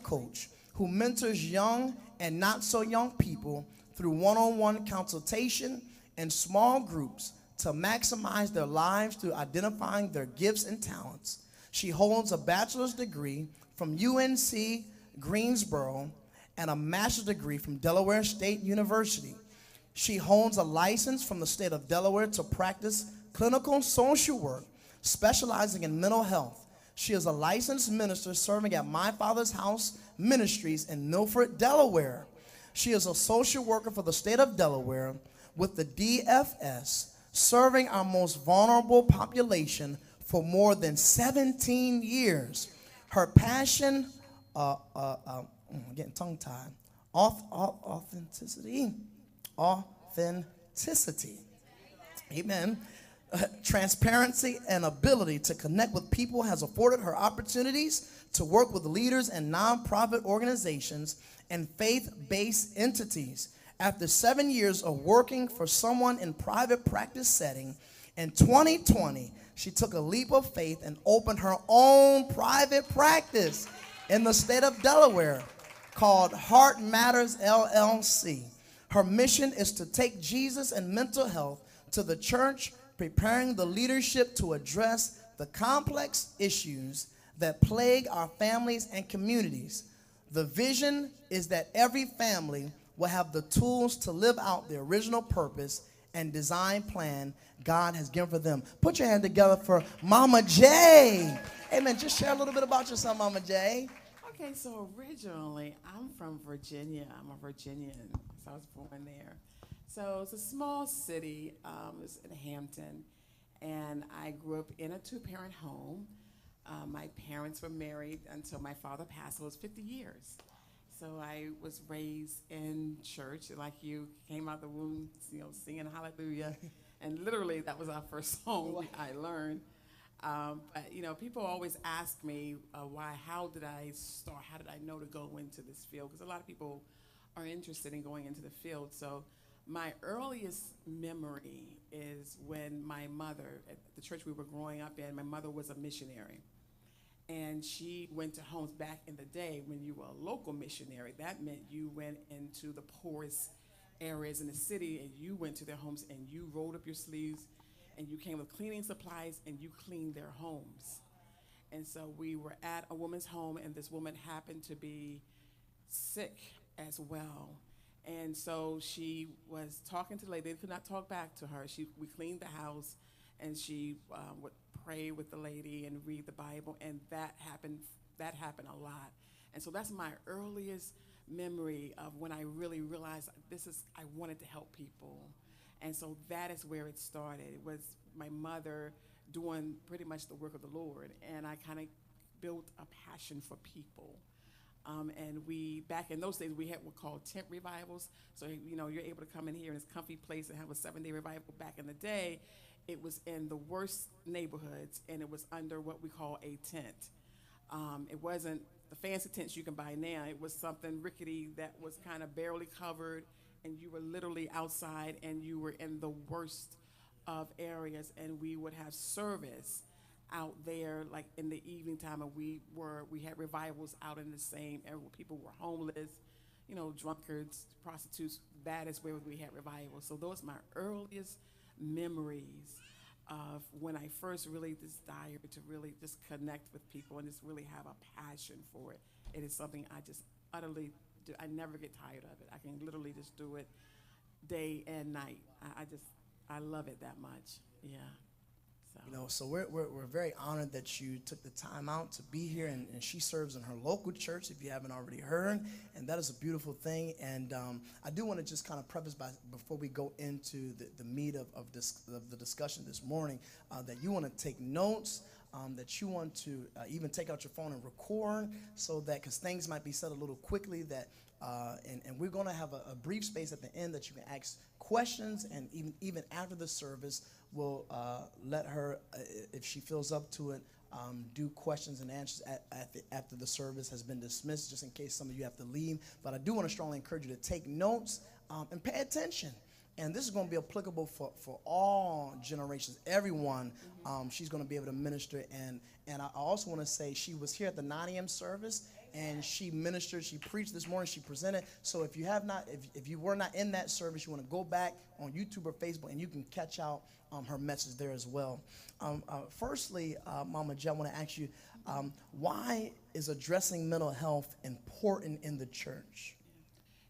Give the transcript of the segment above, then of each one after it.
coach who mentors young and not so young people through one-on-one consultation and small groups to maximize their lives through identifying their gifts and talents. She holds a bachelor's degree from UNC Greensboro and a master's degree from Delaware State University. She holds a license from the state of Delaware to practice clinical social work, specializing in mental health. She is a licensed minister serving at My Father's House Ministries in Milford, Delaware. She is a social worker for the state of Delaware with the DFS, serving our most vulnerable population for more than 17 years. Her passion, I'm getting tongue-tied, authenticity, amen, transparency and ability to connect with people has afforded her opportunities to work with leaders and nonprofit organizations and faith-based entities. After 7 years of working for someone in private practice setting, in 2020, she took a leap of faith and opened her own private practice in the state of Delaware called Heart Matters LLC. Her mission is to take Jesus and mental health to the church, preparing the leadership to address the complex issues that plague our families and communities. The vision is that every family will have the tools to live out the original purpose and design plan God has given for them. Put your hand together for Mama J. Amen. Just share a little bit about yourself, Mama J. Okay, so originally, I'm from Virginia. I'm a Virginian, so I was born there. So it's a small city. It's in Hampton, and I grew up in a two-parent home. My parents were married until my father passed. It was 50 years. So I was raised in church, like you came out the womb, singing Hallelujah, and literally that was our first song I learned. But people always ask me how did I start? How did I know to go into this field? Because a lot of people are interested in going into the field. So my earliest memory is when my mother, at the church we were growing up in, my mother was a missionary. And she went to homes back in the day when you were a local missionary. That meant you went into the poorest areas in the city and you went to their homes and you rolled up your sleeves and you came with cleaning supplies and you cleaned their homes. And so we were at a woman's home and this woman happened to be sick as well. And so she was talking to the lady. They could not talk back to her. We cleaned the house and she would pray with the lady and read the Bible, and that happened a lot. And so that's my earliest memory of when I really realized I wanted to help people. And so that is where it started. It was my mother doing pretty much the work of the Lord, and I kind of built a passion for people. And back in those days, we had what we called tent revivals. So, you're able to come in here in this comfy place and have a 7-day revival. Back in the day, it was in the worst neighborhoods, and it was under what we call a tent. It wasn't the fancy tents you can buy now. It was something rickety that was kind of barely covered, and you were literally outside, and you were in the worst of areas, and we would have service out there like in the evening time, and we had revivals out in the same area where people were homeless, drunkards, prostitutes. That is where we had revivals. So those are my earliest memories of when I first really desired to really just connect with people and just really have a passion for it. It is something I just utterly do. I never get tired of it. I can literally just do it day and night. I love it that much. Yeah. So we're very honored that you took the time out to be here, and she serves in her local church, if you haven't already heard, and that is a beautiful thing. And I do want to just kind of preface before we go into the meat of the discussion this morning, that you want to take notes, that you want to even take out your phone and record, so that, because things might be said a little quickly, that and we're going to have a brief space at the end that you can ask questions, and even after the service, we'll let her, if she feels up to it, do questions and answers after the service has been dismissed, just in case some of you have to leave. But I do want to strongly encourage you to take notes and pay attention. And this is going to be applicable for all generations, everyone. She's going to be able to minister. And I also want to say she was here at the 9 a.m. service, and she ministered, she preached this morning, she presented. So if you have not, if you were not in that service, you want to go back on YouTube or Facebook, and you can catch out her message there as well. Firstly, Mama J, I want to ask you, why is addressing mental health important in the church?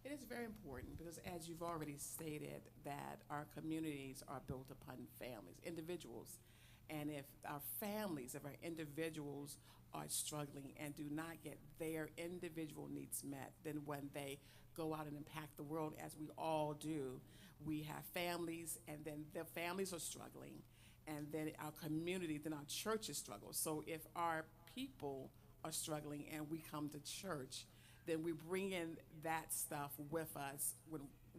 It is very important because, as you've already stated, that our communities are built upon families, individuals. And if our families, if our individuals are struggling and do not get their individual needs met, then when they go out and impact the world, as we all do, we have families, and then the families are struggling, and then our community, then our churches struggle. So if our people are struggling and we come to church, then we bring in that stuff with us.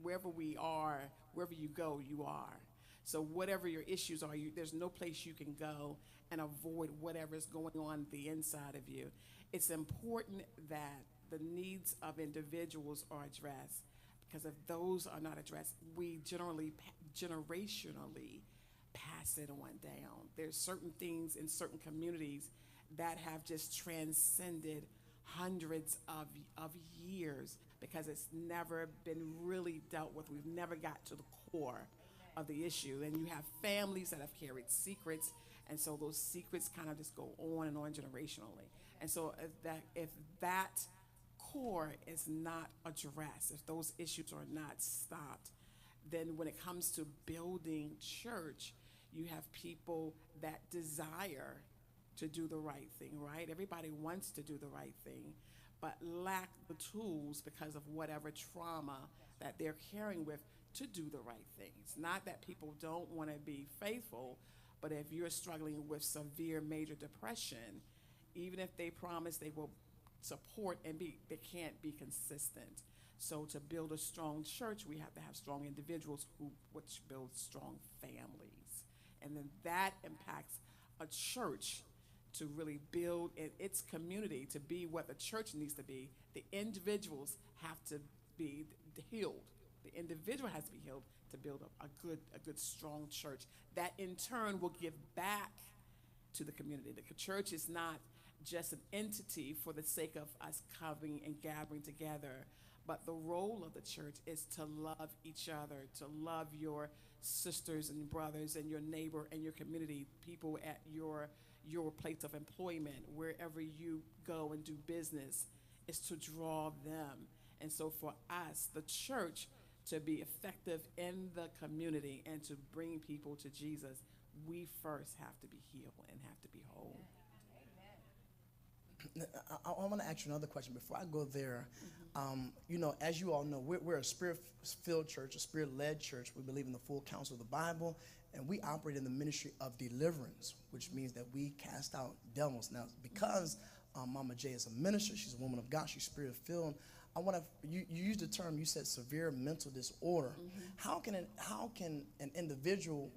Wherever we are, wherever you go, you are. So whatever your issues are, there's no place you can go and avoid whatever is going on the inside of you. It's important that the needs of individuals are addressed, because if those are not addressed, we generationally pass it on down. There's certain things in certain communities that have just transcended hundreds of years because it's never been really dealt with. We've never got to the core of the issue. And you have families that have carried secrets, and so those secrets kind of just go on and on generationally. And so if that core is not addressed, if those issues are not stopped, then when it comes to building church, you have people that desire to do the right thing, right? Everybody wants to do the right thing, but lack the tools because of whatever trauma that they're carrying with to do the right thing. It's not that people don't want to be faithful, but if you're struggling with severe major depression, even if they promise they will support and they can't be consistent. So to build a strong church, we have to have strong individuals which build strong families. And then that impacts a church to really build its community to be what the church needs to be. The individuals have to be healed. The individual has to be healed to build a good, strong church that in turn will give back to the community. The church is not just an entity for the sake of us coming and gathering together, but the role of the church is to love each other, to love your sisters and brothers and your neighbor and your community, people at your place of employment, wherever you go and do business, is to draw them. And so for us, the church, to be effective in the community and to bring people to Jesus, we first have to be healed and have to be whole. I want to ask you another question before I go there. As you all know, we're a spirit-filled church, a spirit-led church. We believe in the full counsel of the Bible, and we operate in the ministry of deliverance, which means that we cast out devils. Now, because Mama J is a minister, she's a woman of God, she's spirit-filled. I want to. You used the term. You said severe mental disorder. How can an individual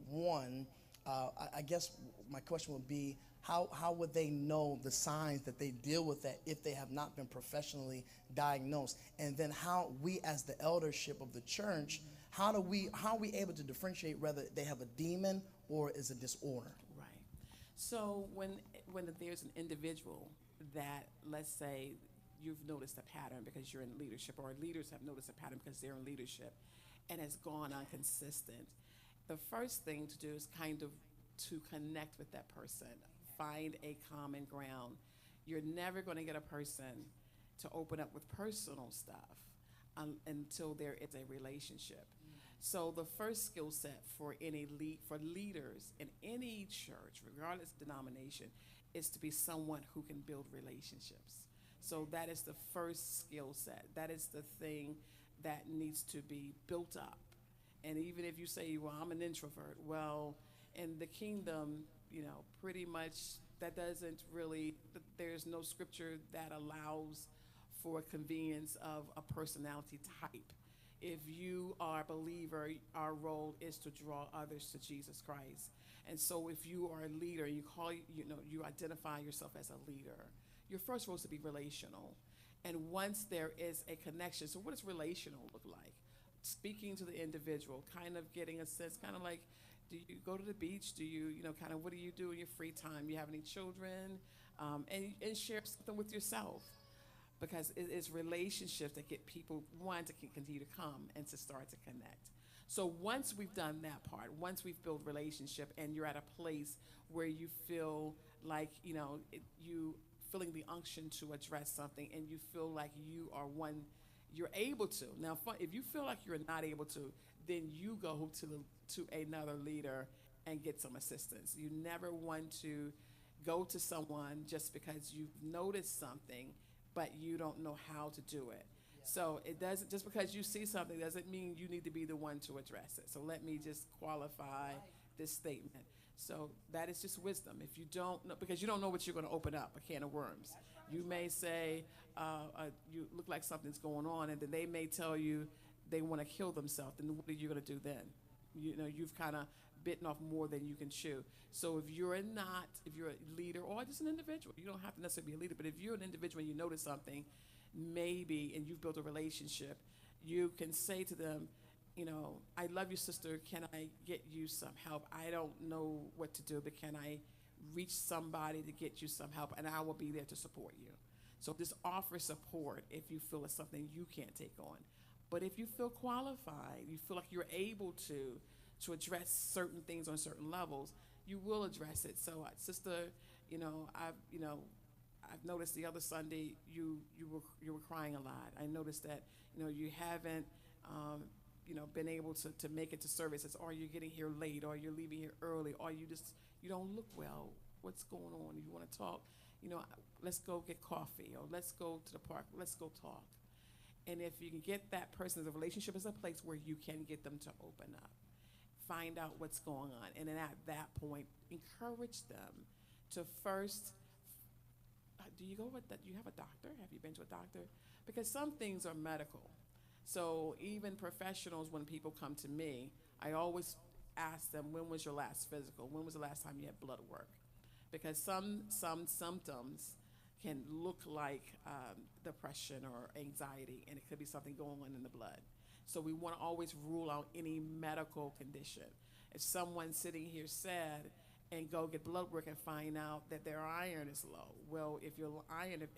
I guess my question would be, how would they know the signs that they deal with that if they have not been professionally diagnosed? And then how we as the eldership of the church, how are we able to differentiate whether they have a demon or is a disorder? Right. So when there's an individual that, let's say, you've noticed a pattern because you're in leadership, or leaders have noticed a pattern because they're in leadership, and it's gone inconsistent, the first thing to do is kind of to connect with that person, find a common ground. You're never going to get a person to open up with personal stuff until there is a relationship. So the first skill set for for leaders in any church, regardless of denomination, is to be someone who can build relationships. So that is the first skill set. That is the thing that needs to be built up. And even if you say, well, I'm an introvert, well, in the kingdom, pretty much that doesn't really, there's no scripture that allows for convenience of a personality type. If you are a believer, our role is to draw others to Jesus Christ. And so if you are a leader, you identify yourself as a leader, your first role is to be relational. And once there is a connection, so what does relational look like? Speaking to the individual, kind of getting a sense, kind of like, do you go to the beach? Do you, kind of what do you do in your free time? You have any children? And share something with yourself. because it is relationships that get people, one, to continue to come and to start to connect. So once we've done that part, once we've built relationship and you're at a place where you feel like, you feeling the unction to address something and you feel like you are one, you're able to. Now, if you feel like you're not able to, then you go to another leader and get some assistance. You never want to go to someone just because you've noticed something, but you don't know how to do it. So it doesn't, just because you see something doesn't mean you need to be the one to address it. So let me just qualify this statement. So that is just wisdom. If you don't know, because you don't know what you're going to open up, a can of worms. You may say, you look like something's going on, and then they may tell you they want to kill themselves. Then what are you going to do then? You've kind of bitten off more than you can chew. So if you're a leader or just an individual, you don't have to necessarily be a leader, but if you're an individual and you notice something, maybe, and you've built a relationship, you can say to them, I love you, sister. Can I get you some help? I don't know what to do, but can I reach somebody to get you some help? And I will be there to support you. So just offer support if you feel it's something you can't take on. But if you feel qualified, you feel like you're able to address certain things on certain levels, you will address it. So, sister, I've noticed the other Sunday you were crying a lot. I noticed that you haven't been able to make it to services, or you're getting here late, or you're leaving here early, or you don't look well. What's going on? You want to talk? Let's go get coffee, or let's go to the park. Let's go talk. And if you can get that person, the relationship is a place where you can get them to open up, find out what's going on, and then at that point, encourage them to first. Do you have a doctor? Have you been to a doctor? Because some things are medical. So even professionals, when people come to me, I always ask them, when was your last physical? When was the last time you had blood work? Because some symptoms can look like depression or anxiety, and it could be something going on in the blood. So we want to always rule out any medical condition. If someone's sitting here sad and go get blood work and find out that their iron is low, well, if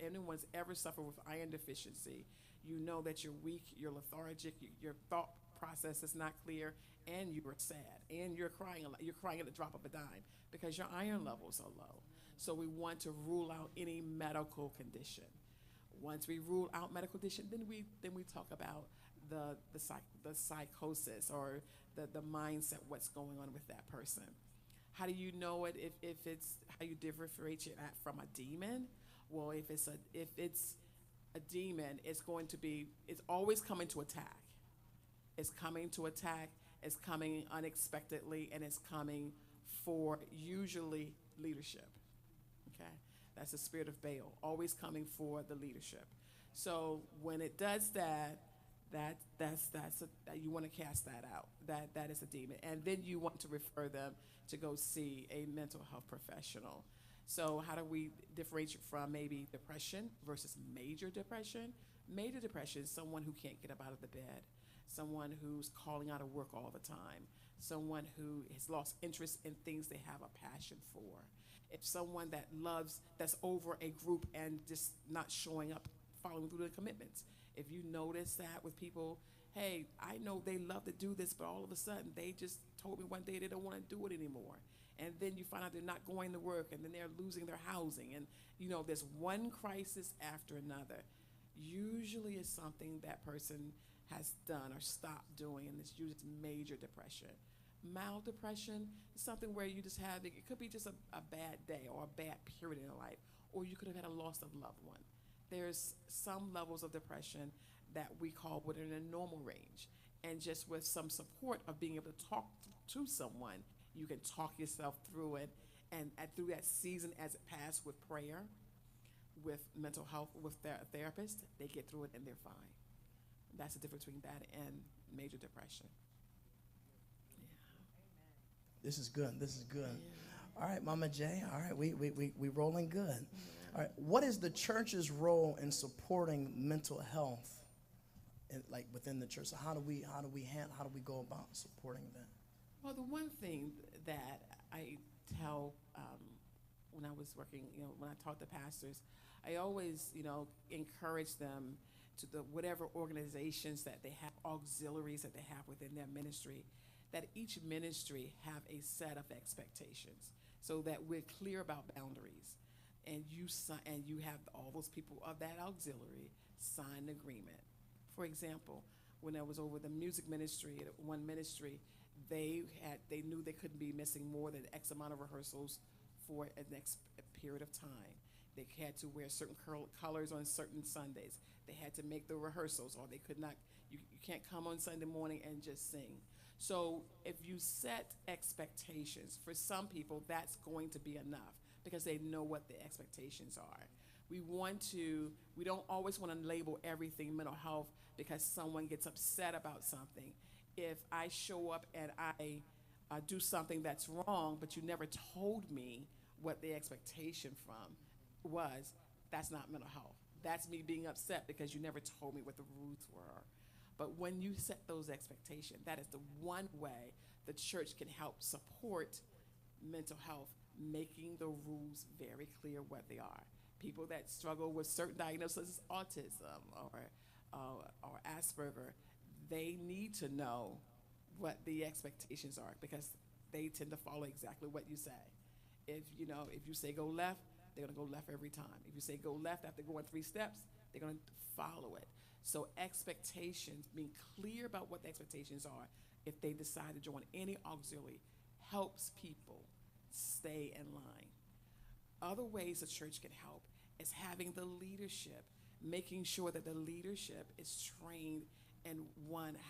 anyone's ever suffered with iron deficiency, you know that you're weak, you're lethargic, your thought process is not clear, and you are sad, and you're crying a lot. You're crying at the drop of a dime because your iron levels are low. So we want to rule out any medical condition. Once we rule out medical condition, then we talk about the psychosis or the mindset, what's going on with that person. How do you know it if it's how you differentiate it from a demon? Well, if it's a demon, it's always coming to attack. It's coming to attack, it's coming unexpectedly, and it's coming for usually leadership. Okay? That's the spirit of Baal, always coming for the leadership. So when it does that, you want to cast that out. That is a demon. And then you want to refer them to go see a mental health professional. So how do we differentiate from maybe depression versus major depression? Major depression is someone who can't get up out of the bed, someone who's calling out of work all the time, someone who has lost interest in things they have a passion for. If someone that's over a group and just not showing up, following through the commitments. If you notice that with people, hey, I know they love to do this, but all of a sudden they just told me one day they don't want to do it anymore. And then you find out they're not going to work, and then they're losing their housing. And, there's one crisis after another. Usually it's something that person has done or stopped doing, and it's usually major depression. Mild depression is something where you just have, it could be just a bad day or a bad period in your life, or you could have had a loss of loved one. There's some levels of depression that we call within a normal range. And just with some support of being able to talk to someone, you can talk yourself through it. And through that season as it passed with prayer, with mental health, with their therapist, they get through it and they're fine. That's the difference between that and major depression. Yeah. This is good. This is good. Yeah. All right, Mama J. All right, we rolling good. Yeah. All right, what is the church's role in supporting mental health, within the church? So how do we go about supporting that? Well, the one thing that I tell when I was working, when I talk to pastors, I always, encourage them to the whatever organizations that they have, auxiliaries that they have within their ministry, that each ministry have a set of expectations so that we're clear about boundaries. And you have all those people of that auxiliary sign an agreement. For example, when I was over the music ministry at one ministry, they knew they couldn't be missing more than X amount of rehearsals for a next period of time. They had to wear certain colors on certain Sundays. They had to make the rehearsals, or they could not. You can't come on Sunday morning and just sing. So if you set expectations, for some people that's going to be enough because they know what the expectations are. We don't always want to label everything mental health because someone gets upset about something. If I show up and I do something that's wrong, but you never told me what the expectation was, that's not mental health. That's me being upset because you never told me what the rules were. But when you set those expectations, that is the one way the church can help support mental health, making the rules very clear what they are. People that struggle with certain diagnoses, autism or Asperger, they need to know what the expectations are because they tend to follow exactly what you say. If you say go left, they're going to go left every time. If you say go left after going 3 steps, they're going to follow it. So expectations, being clear about what the expectations are, if they decide to join any auxiliary, helps people stay in line. Other ways the church can help is having the leadership, making sure that the leadership is trained in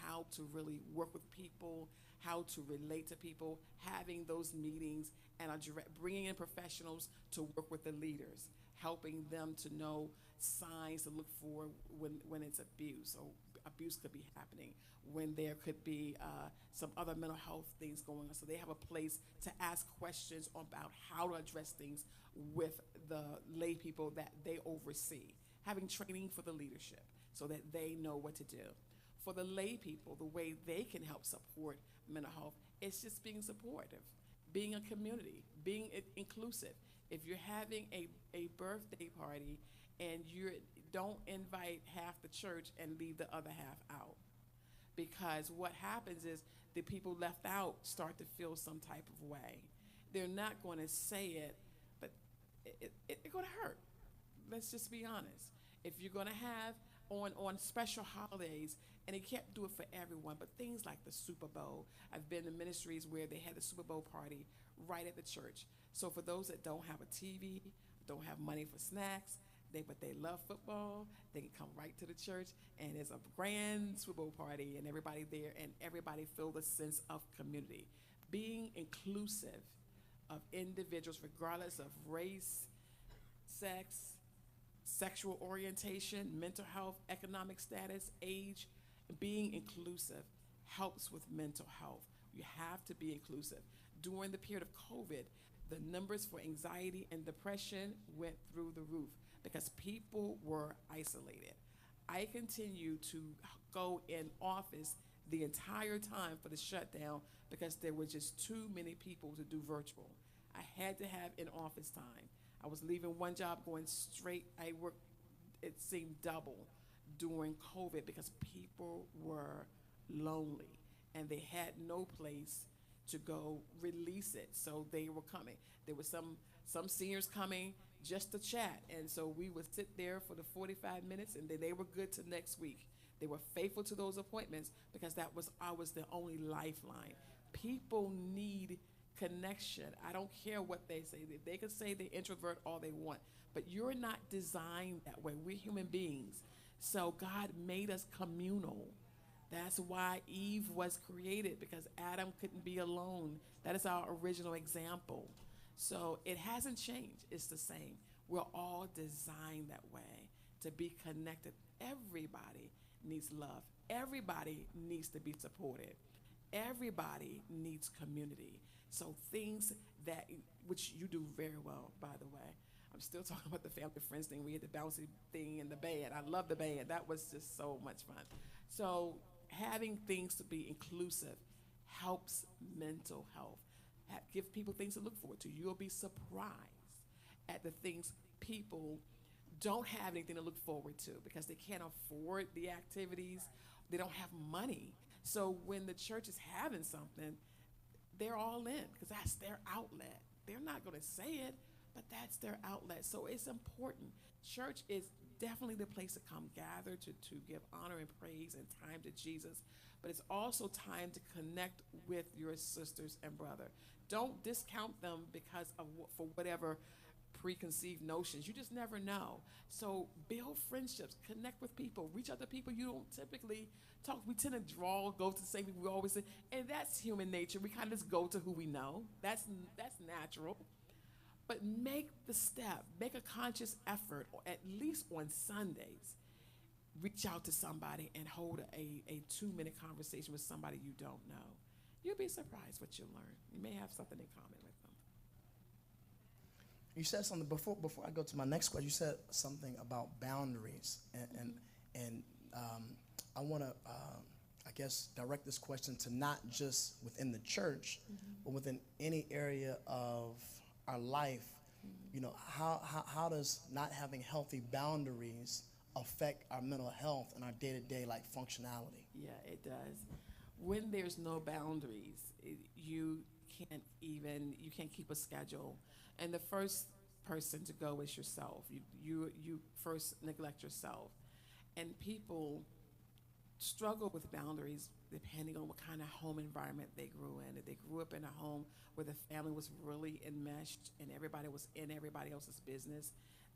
how to really work with people, how to relate to people, having those meetings, and bringing in professionals to work with the leaders, helping them to know signs to look for when it's abuse, or abuse could be happening, when there could be some other mental health things going on. So they have a place to ask questions about how to address things with the lay people that they oversee, having training for the leadership so that they know what to do. For the lay people, the way they can help support mental health is just being supportive, being a community, being inclusive. If you're having a birthday party and you don't invite half the church and leave the other half out, because what happens is the people left out start to feel some type of way. They're not going to say it, but it's going to hurt. Let's just be honest. If you're going to have on special holidays, and they can't do it for everyone, but things like the Super Bowl. I've been in ministries where they had the Super Bowl party right at the church. So for those that don't have a TV, don't have money for snacks, but they love football, they can come right to the church, and there's a grand Super Bowl party, and everybody there, and everybody feel the sense of community. Being inclusive of individuals, regardless of race, sex, sexual orientation, mental health, economic status, age, being inclusive helps with mental health. You have to be inclusive. During the period of COVID, the numbers for anxiety and depression went through the roof because people were isolated. I continued to go in office the entire time for the shutdown because there were just too many people to do virtual. I had to have in-office time. I was leaving one job going straight. I worked, it seemed double during COVID because people were lonely and they had no place to go release it. So they were coming. There were some seniors coming just to chat. And so we would sit there for the 45 minutes and then they were good to next week. They were faithful to those appointments because I was the only lifeline. People need connection. I don't care what they say. They can say they're introvert all they want, but you're not designed that way. We're human beings. So God made us communal. That's why Eve was created, because Adam couldn't be alone. That is our original example. So it hasn't changed. It's the same. We're all designed that way, to be connected. Everybody needs love. Everybody needs to be supported. Everybody needs community. So things which you do very well, by the way. I'm still talking about the family friends thing. We had the bouncy thing in the band. I love the band. That was just so much fun. So having things to be inclusive helps mental health. Give people things to look forward to. You'll be surprised at the things people don't have anything to look forward to because they can't afford the activities. They don't have money. So when the church is having something, they're all in because that's their outlet. They're not going to say it, but that's their outlet. So it's important. Church is definitely the place to come gather to give honor and praise and time to Jesus, but it's also time to connect with your sisters and brother. Don't discount them because of for whatever preconceived notions. You just never know. So build friendships, connect with people, reach out to people you don't typically talk. We tend to go to the same people we always say, and that's human nature. We kind of just go to who we know. That's natural. But make the step, make a conscious effort, or at least on Sundays, reach out to somebody and hold a 2-minute conversation with somebody you don't know. You'll be surprised what you'll learn. You may have something in common with them. You said something before I go to my next question. You said something about boundaries, and I want to, I guess, direct this question to not just within the church, but within any area of our life. You know, how does not having healthy boundaries affect our mental health and our day-to-day like functionality? Yeah, it does. When there's no boundaries, you can't keep a schedule, and the first person to go is yourself. You first neglect yourself, and people struggle with boundaries depending on what kind of home environment they grew in. If they grew up in a home where the family was really enmeshed and everybody was in everybody else's business,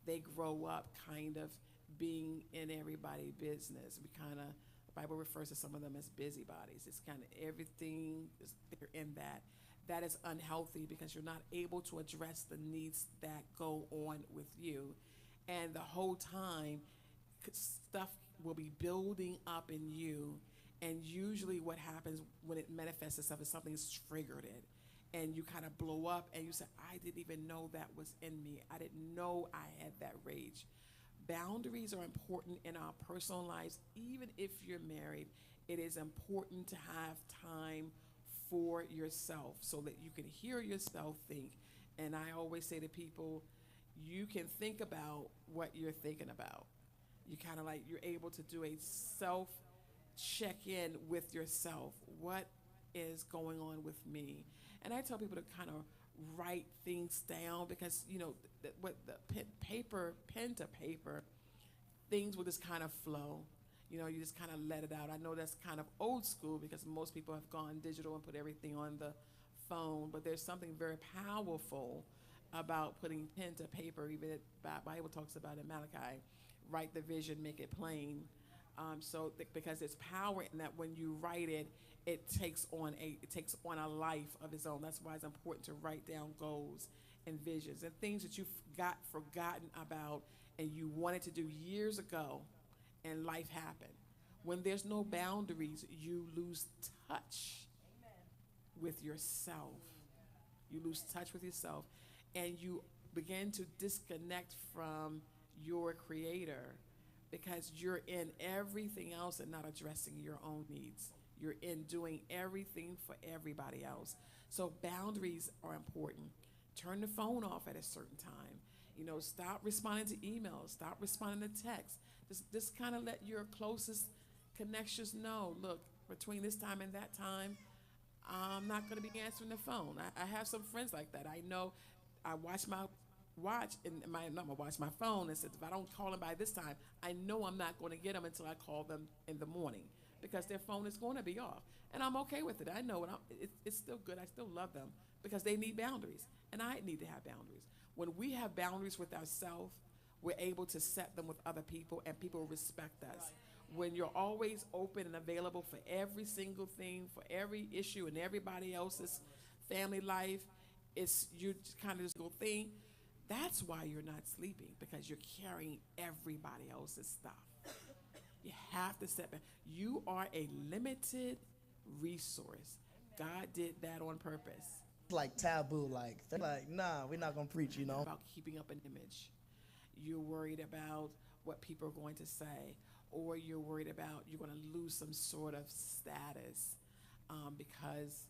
they grow up kind of being in everybody's business. The Bible refers to some of them as busybodies. It's kind of everything they're in that. That is unhealthy because you're not able to address the needs that go on with you. And the whole time, stuff will be building up in you. And usually what happens when it manifests itself is something's triggered it. And you kind of blow up and you say, I didn't even know that was in me. I didn't know I had that rage. Boundaries are important in our personal lives. Even if you're married, it is important to have time for yourself so that you can hear yourself think. And I always say to people, you can think about what you're thinking about. You kind of like, you're able to do a self check-in with yourself. What is going on with me? And I tell people to kind of write things down because, you know, what the pen to paper, things will just kind of flow. You know, you just kind of let it out. I know that's kind of old school because most people have gone digital and put everything on the phone, but there's something very powerful about putting pen to paper. Even the Bible talks about in Malachi, write the vision, make it plain. Because there's power in that when you write it, it takes on a life of its own. That's why it's important to write down goals and visions and things that you've forgotten about and you wanted to do years ago, and life happened. When there's no boundaries, you lose touch with yourself. You lose touch with yourself, and you begin to disconnect from your Creator because you're in everything else and not addressing your own needs. You're in doing everything for everybody else. So boundaries are important. Turn the phone off at a certain time. You know, stop responding to emails. Stop responding to texts. Just kind of let your closest connections know, look, between this time and that time, I'm not going to be answering the phone. I have some friends like that. I know I watch my watch and my phone and says if I don't call them by this time, I know I'm not going to get them until I call them in the morning because their phone is going to be off. And I'm okay with it. I know it's still good. I still love them because they need boundaries. And I need to have boundaries. When we have boundaries with ourselves, we're able to set them with other people and people respect us. When you're always open and available for every single thing, for every issue in everybody else's family life, it's you kind of just go thing. That's why you're not sleeping, because you're carrying everybody else's stuff. You have to step back. You are a limited resource. God did that on purpose. Like taboo, like they're like, nah, we're not gonna preach, you know. About keeping up an image. You're worried about what people are going to say, or you're worried about you're going to lose some sort of status because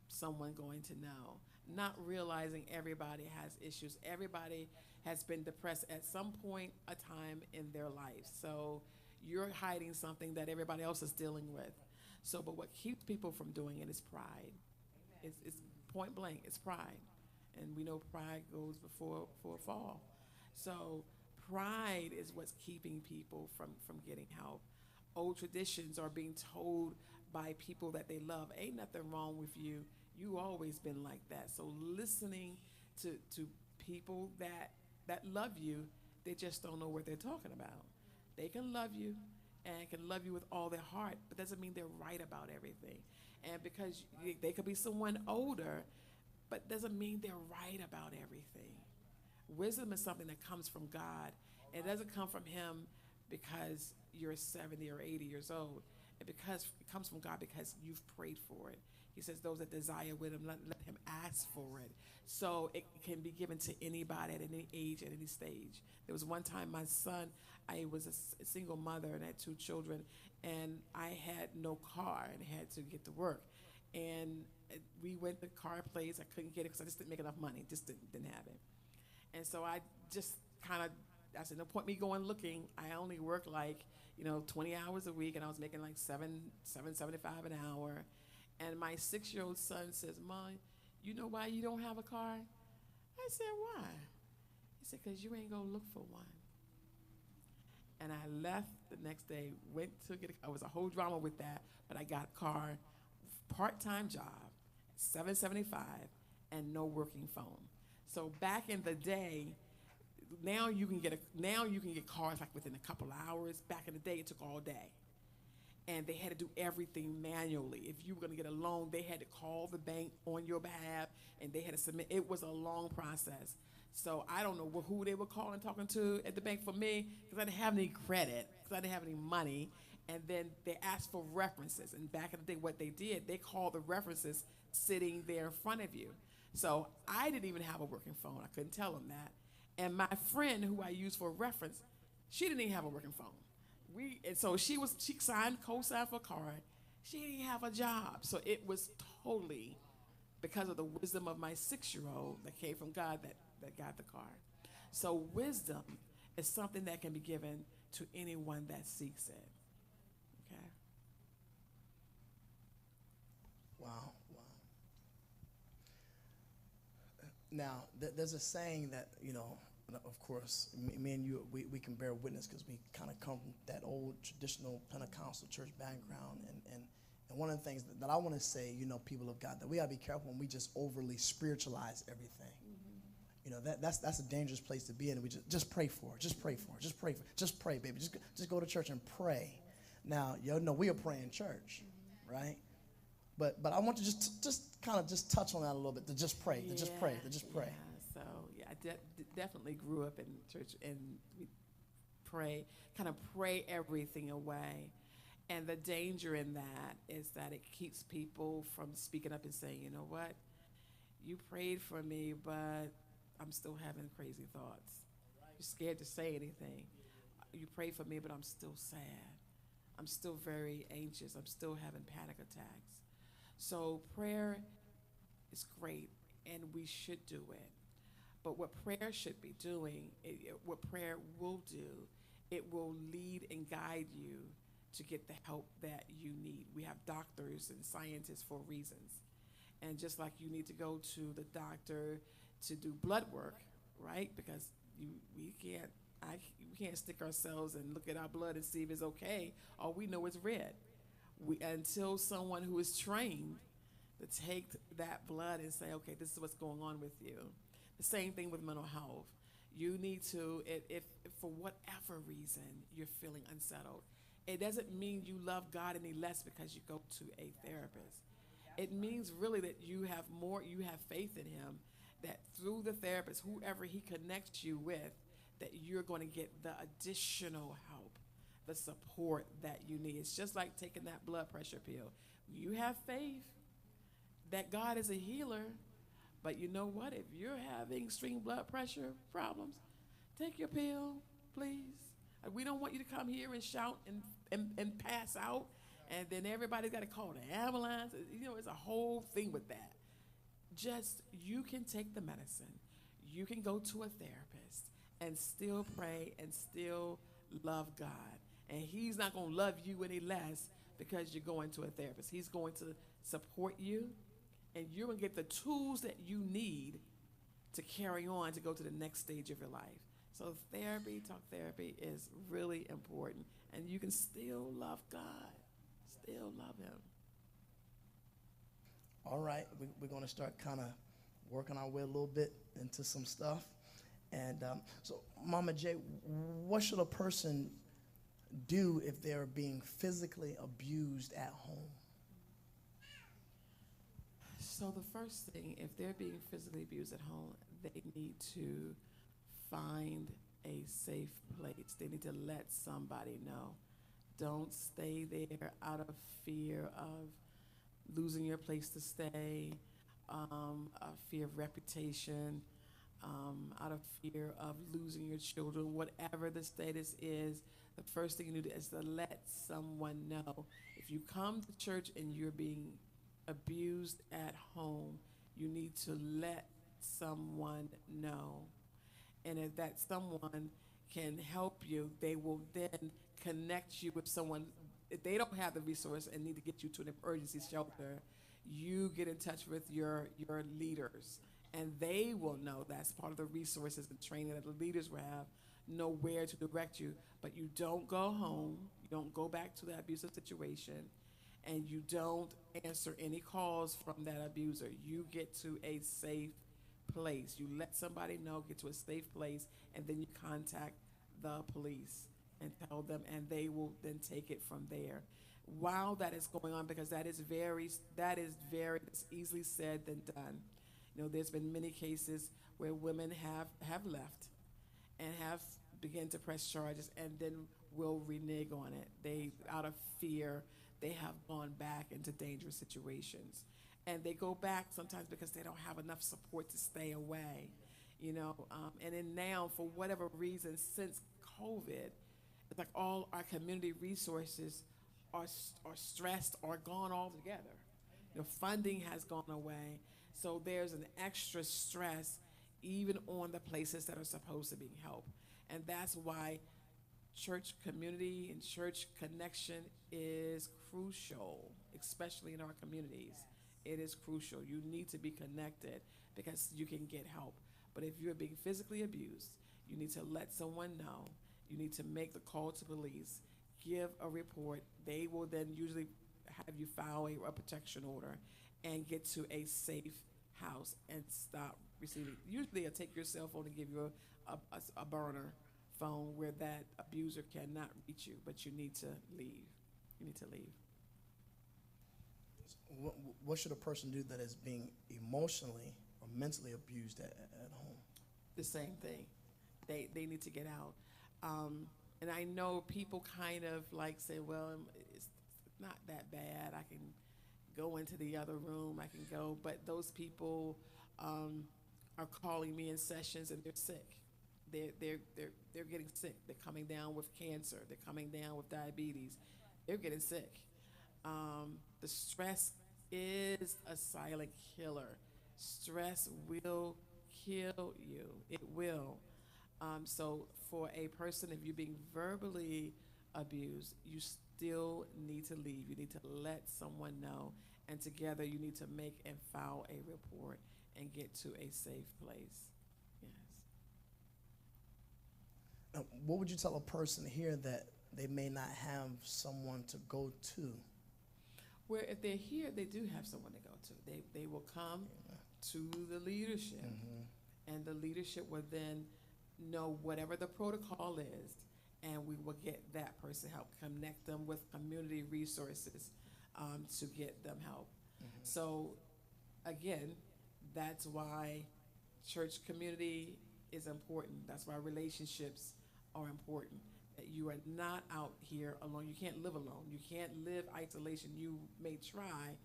someone going to know. Not realizing everybody has issues. Everybody has been depressed at some point a time in their life. So you're hiding something that everybody else is dealing with. So, but what keeps people from doing it is pride. It's point blank, it's pride. And we know pride goes before for a fall. So pride is what's keeping people from getting help. Old traditions are being told by people that they love. Ain't nothing wrong with you. You always been like that. So listening to people that love you, they just don't know what they're talking about. They can love you and can love you with all their heart, but doesn't mean they're right about everything. And because they could be someone older, but doesn't mean they're right about everything. Wisdom is something that comes from God. It doesn't come from him because you're 70 or 80 years old. It comes from God because you've prayed for it. He says those that desire wisdom, let him ask for it. So it can be given to anybody at any age, at any stage. There was one time my son, I was a single mother and I had 2 children, and I had no car and had to get to work. And we went to car place. I couldn't get it because I just didn't make enough money. Just didn't have it. And so I just I said, no point me going looking. I only work like, 20 hours a week, and I was making like $7.75 an hour. And my 6-year-old son says, Mom, you know why you don't have a car? I said, why? He said, because you ain't gonna look for one. And I left the next day, went to get it was a whole drama with that, but I got a car, part-time job, $7.75, and no working phone. So back in the day, now you can get cars like within a couple of hours. Back in the day, it took all day. And they had to do everything manually. If you were going to get a loan, they had to call the bank on your behalf, and they had to submit. It was a long process. So I don't know who they were calling, talking to at the bank for me, because I didn't have any credit, because I didn't have any money. And then they asked for references. And back in the day, what they did, they called the references sitting there in front of you. So I didn't even have a working phone. I couldn't tell them that. And my friend, who I used for a reference, she didn't even have a working phone. And so she co-signed for a card. She didn't have a job. So it was totally because of the wisdom of my 6-year-old that came from God that got the card. So wisdom is something that can be given to anyone that seeks it. Okay? Wow. Now, there's a saying that, of course, me and you, we can bear witness because we kind of come from that old traditional Pentecostal church background. And one of the things that I want to say, people of God, that we got to be careful when we just overly spiritualize everything. Mm-hmm. That's a dangerous place to be in. We just pray for it. Just pray for it. Just pray for it. Just pray, baby. Just go to church and pray. Now, we are praying church, mm-hmm. right? But I want to just kind of touch on that a little bit. To just pray. Yeah, to just pray. So I definitely grew up in church, and we pray everything away. And the danger in that is that it keeps people from speaking up and saying, you know what, you prayed for me, but I'm still having crazy thoughts. You're scared to say anything. You prayed for me, but I'm still sad. I'm still very anxious. I'm still having panic attacks. So prayer is great, and we should do it. But what prayer should be doing, what prayer will do, it will lead and guide you to get the help that you need. We have doctors and scientists for reasons. And just like you need to go to the doctor to do blood work, right? Because we can't stick ourselves and look at our blood and see if it's okay. All we know is red. Until someone who is trained to take that blood and say, okay, this is what's going on with you. The same thing with mental health. You need to, if for whatever reason you're feeling unsettled, it doesn't mean you love God any less because you go to a therapist. It means really that you have faith in him, that through the therapist, whoever he connects you with, that you're going to get the additional help, the support that you need. It's just like taking that blood pressure pill. You have faith that God is a healer, but you know what? If you're having extreme blood pressure problems, take your pill, please. We don't want you to come here and shout and pass out, and then everybody's got to call the ambulance. It's a whole thing with that. You can take the medicine. You can go to a therapist, and still pray and still love God. And he's not going to love you any less because you're going to a therapist. He's going to support you, and you're going to get the tools that you need to carry on to go to the next stage of your life. So therapy, talk therapy is really important. And you can still love God, still love him. All right, we're going to start kind of working our way a little bit into some stuff. And so, Mama J, what should a person do if they're being physically abused at home? So the first thing, if they're being physically abused at home, they need to find a safe place. They need to let somebody know. Don't stay there out of fear of losing your place to stay, a fear of reputation, out of fear of losing your children. Whatever the status is, the first thing you need is to let someone know. If you come to church and you're being abused at home, you need to let someone know. And if that someone can help you, they will then connect you with someone. If they don't have the resource and need to get you to an emergency shelter, you get in touch with your leaders, and they will know. That's part of the resources and training that the leaders will have, know where to direct you. But you don't go home, you don't go back to that abusive situation, and you don't answer any calls from that abuser. You get to a safe place. You let somebody know, get to a safe place, and then you contact the police and tell them, and they will then take it from there. While that is going on, because that is very it's easily said than done. You know, there's been many cases where women have left and have begun to press charges and then will renege on it. They, out of fear, they have gone back into dangerous situations. And they go back sometimes because they don't have enough support to stay away, you know. And then now, for whatever reason, since COVID, it's like all our community resources are stressed or gone altogether. You know, funding has gone away. So there's an extra stress even on the places that are supposed to be helped. And that's why church community and church connection is crucial, especially in our communities. It is crucial. You need to be connected because you can get help. But if you're being physically abused, you need to let someone know. You need to make the call to police, give a report. They will then usually have you file a protection order and get to a safe house and stop receiving. Usually they'll take your cell phone and give you a burner phone where that abuser cannot reach you, but you need to leave. You need to leave. What should a person do that is being emotionally or mentally abused at home? The same thing. They need to get out. And I know people kind of like say, well, it's not that bad. I can go into the other room. I can go. But those people are calling me in sessions and they're sick. They're getting sick. They're coming down with cancer. They're coming down with diabetes. They're getting sick. The stress is a silent killer. Stress will kill you. It will. So for a person, if you're being verbally abused, you still need to leave. You need to let someone know. And together you need to make and file a report and get to a safe place. Yes. What would you tell a person here that they may not have someone to go to? Where if they're here, they do have someone to go to. They will come to the leadership, and the leadership will then know whatever the protocol is, and we will get that person help, connect them with community resources to get them help. So again, that's why church community is important. That's why relationships are important. That you are not out here alone. You can't live alone. You can't live isolation. You may try,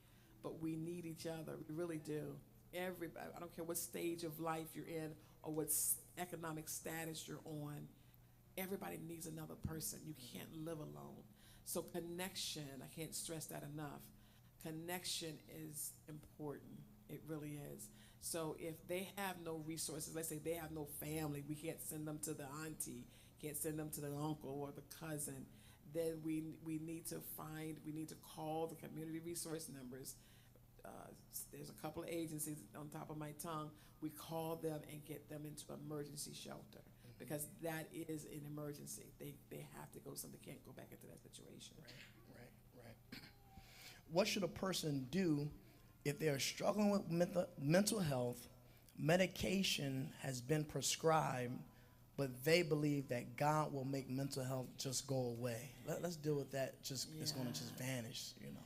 but we need each other. We really do. Everybody, I don't care what stage of life you're in or what economic status you're on, everybody needs another person. You can't live alone. So connection, I can't stress that enough. Connection is important. It really is. So if they have no resources, let's say they have no family, we can't send them to the auntie, can't send them to the uncle or the cousin, then we need to call the community resource numbers. uh, there's a couple of agencies on top of my tongue. We call them and get them into emergency shelter because that is an emergency. They have to go, so they can't go back into that situation. Right. What should a person do if they are struggling with mental health, medication has been prescribed, but they believe that God will make mental health just go away? Let's deal with that. It's going to just vanish, you know.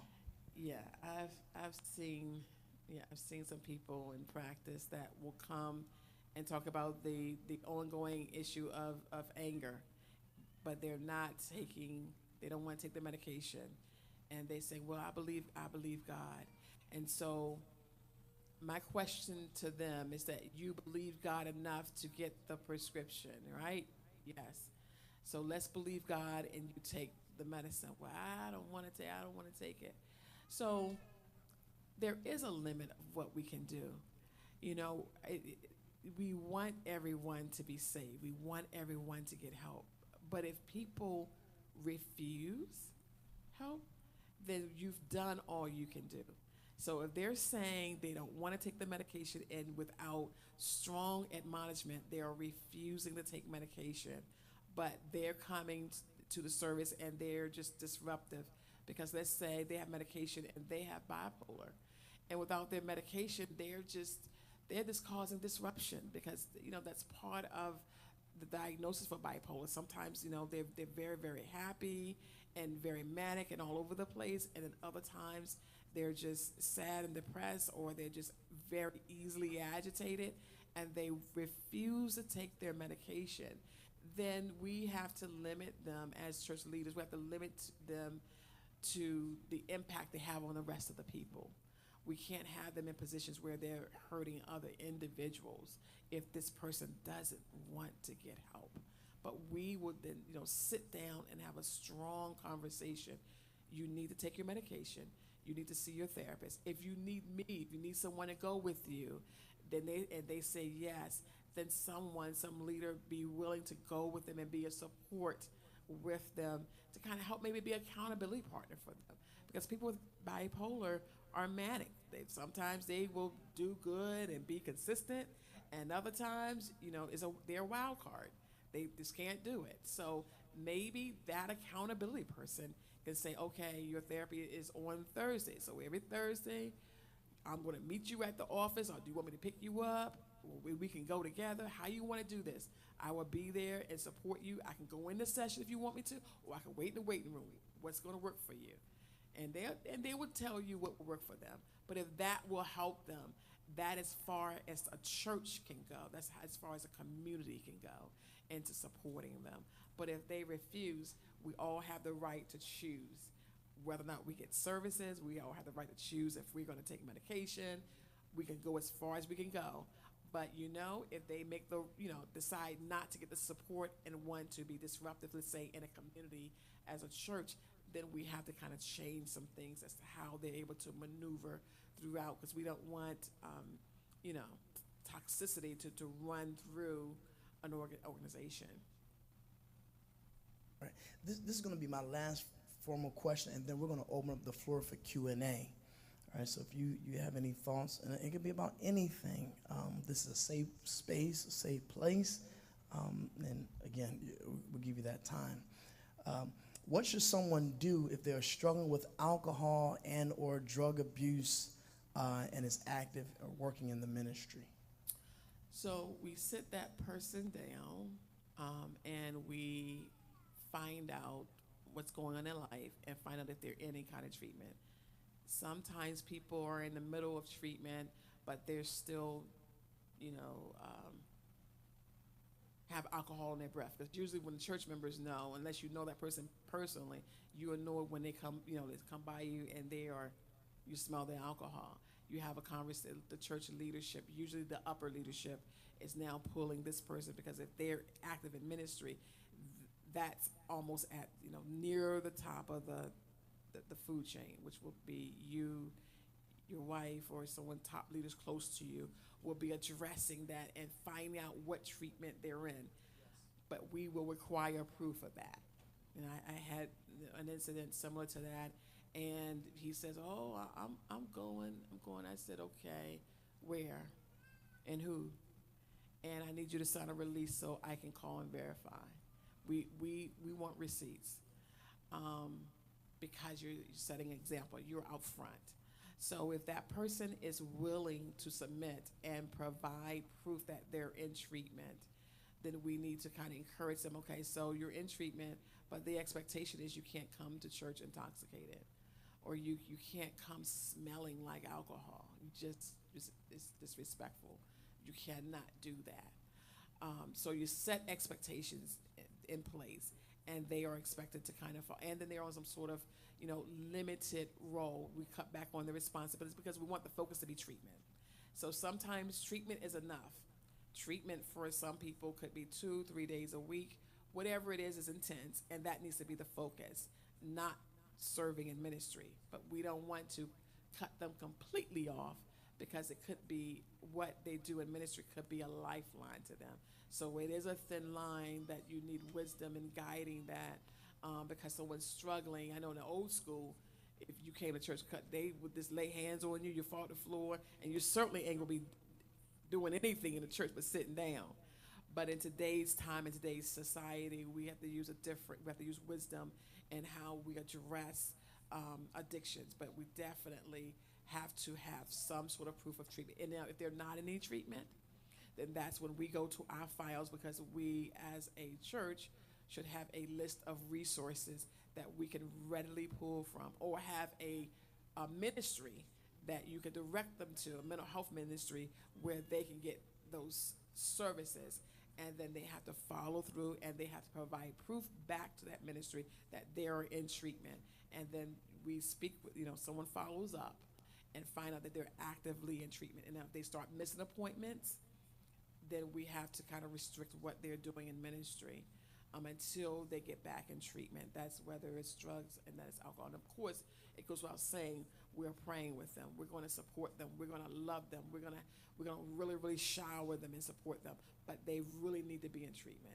Yeah, I've seen some people in practice that will come and talk about the ongoing issue of anger, but they don't want to take the medication, and they say, well, I believe God. And so my question to them is that you believe God enough to get the prescription, right? Yes. So let's believe God and you take the medicine. Well, I don't want to take it. So there is a limit of what we can do. You know, we want everyone to be saved. We want everyone to get help. But if people refuse help, then you've done all you can do. So if they're saying they don't want to take the medication and without strong admonishment, they are refusing to take medication, but they're coming to the service and they're just disruptive because let's say they have medication and they have bipolar, and without their medication, they're just causing disruption because that's part of the diagnosis for bipolar. Sometimes they're very, very happy and very manic and all over the place, and then other times they're just sad and depressed, or they're just very easily agitated and they refuse to take their medication. Then we have to limit them as church leaders. We have to limit them to the impact they have on the rest of the people. We can't have them in positions where they're hurting other individuals if this person doesn't want to get help. But we would then, sit down and have a strong conversation. You need to take your medication. You need to see your therapist. If you need me, if you need someone to go with you, then they say yes, then some leader be willing to go with them and be a support with them to kind of help maybe be an accountability partner for them. Because people with bipolar are manic. Sometimes they will do good and be consistent, and other times, they're a wild card. They just can't do it. So maybe that accountability person can say, okay, your therapy is on Thursday. So every Thursday, I'm going to meet you at the office, or do you want me to pick you up? We can go together. How you want to do this? I will be there and support you. I can go in the session if you want me to, or I can wait in the waiting room. What's going to work for you? And they will tell you what will work for them. But if that will help them, that as far as a church can go, that's as far as a community can go into supporting them. But if they refuse, we all have the right to choose whether or not we get services. We all have the right to choose if we're going to take medication. We can go as far as we can go. But if they make decide not to get the support and want to be disruptive, let's say in a community as a church, then we have to kind of change some things as to how they're able to maneuver throughout, because we don't want toxicity to run through an organization. All right. This is going to be my last formal question, and then we're going to open up the floor for Q&A. All right, so if you have any thoughts, and it can be about anything. This is a safe space, a safe place, and again, we'll give you that time. What should someone do if they're struggling with alcohol and or drug abuse and is active or working in the ministry? So we sit that person down and we find out what's going on in life and find out if they're in any kind of treatment. Sometimes people are in the middle of treatment, but they're still, have alcohol in their breath. Because usually when the church members know, unless you know that person personally, you will know it when they come, they come by you and you smell the alcohol. You have a conversation, the church leadership, usually the upper leadership, is now pulling this person, because if they're active in ministry, that's almost at, near the top of the food chain, which will be your wife or someone top leaders close to you will be addressing that and finding out what treatment they're in. But we will require proof of that. And I had an incident similar to that, and he says, "Oh, I'm going, I'm going." I said, "Okay, where and who?" And I need you to sign a release so I can call and verify. We want receipts, because you're setting an example. You're out front. So if that person is willing to submit and provide proof that they're in treatment, then we need to kind of encourage them. Okay, so you're in treatment, but the expectation is you can't come to church intoxicated, or you can't come smelling like alcohol. It's disrespectful. You cannot do that. So you set expectations in place, and they are expected to kind of follow. And then they're on some sort of, limited role. We cut back on the responsibilities because we want the focus to be treatment. So sometimes treatment is enough. Treatment for some people could be 2-3 days a week. Whatever it is intense, and that needs to be the focus, not serving in ministry. But we don't want to cut them completely off, because it could be what they do in ministry could be a lifeline to them. So it is a thin line that you need wisdom in guiding that, because someone's struggling. I know in the old school, if you came to church, they would just lay hands on you, you fall to the floor, and you certainly ain't going to be doing anything in the church but sitting down. But in today's time, in today's society, we have to use wisdom in how we address addictions. But we definitely have to have some sort of proof of treatment. And now, if they're not in any treatment, then that's when we go to our files, because we as a church should have a list of resources that we can readily pull from, or have a ministry that you can direct them to, a mental health ministry, where they can get those services. And then they have to follow through, and they have to provide proof back to that ministry that they're in treatment. And then we speak with, someone follows up and find out that they're actively in treatment. And now if they start missing appointments, then we have to kind of restrict what they're doing in ministry, until they get back in treatment. That's whether it's drugs and that it's alcohol. And of course, it goes without saying, we're praying with them. We're going to support them. We're going to love them. We're going to really, really shower them and support them. But they really need to be in treatment.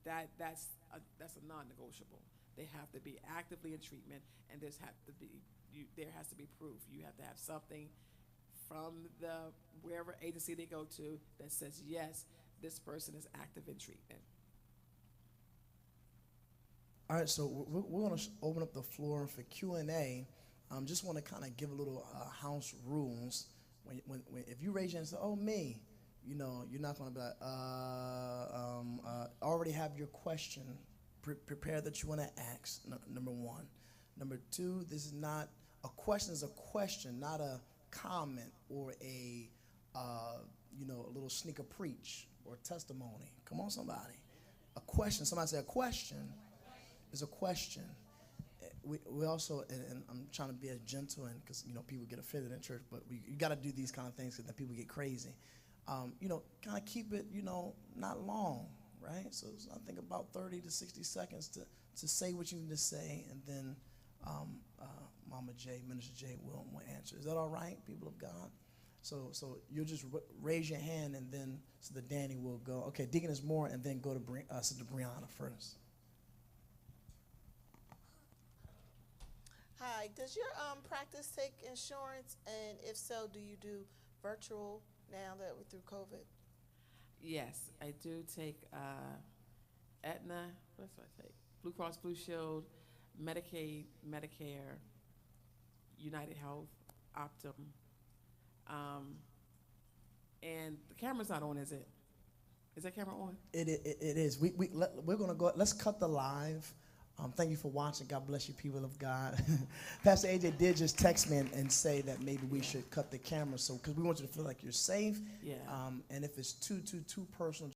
That's a non-negotiable. They have to be actively in treatment, and there has to be proof. You have to have something from wherever agency they go to that says, yes, this person is active in treatment. All right, so we're going to open up the floor for Q&A. Just want to kind of give a little house rules. When if you raise your hand and say, "Oh, me," you're not going to be like, already have your question prepare that you want to ask. Number one. Number two, this is not a question. Is a question, not a comment or a little sneaker preach or testimony. Come on, somebody. A question. Somebody say a question is a question. We also, and I'm trying to be as gentle, and because people get offended in church, but you got to do these kind of things because then people get crazy. Kind of keep it, not long, right? So I think about 30 to 60 seconds to say what you need to say, and then Mama J, Minister J, will answer. Is that all right, people of God? So you'll just raise your hand, and then so the Danny will go. Okay, Deaconess Moore, and then go to Sister Brianna first. Hi, does your practice take insurance? And if so, do you do virtual now that we're through COVID? Yes, I do take Aetna. What else do I take? Blue Cross Blue Shield, Medicaid, Medicare, United Health, Optum. And the camera's not on, is it? Is that camera on? It is. We're going to go. Let's cut the live. Thank you for watching. God bless you, people of God. Pastor AJ did just text me and say that maybe we should cut the camera, because we want you to feel like you're safe. Yeah. And if it's too personal,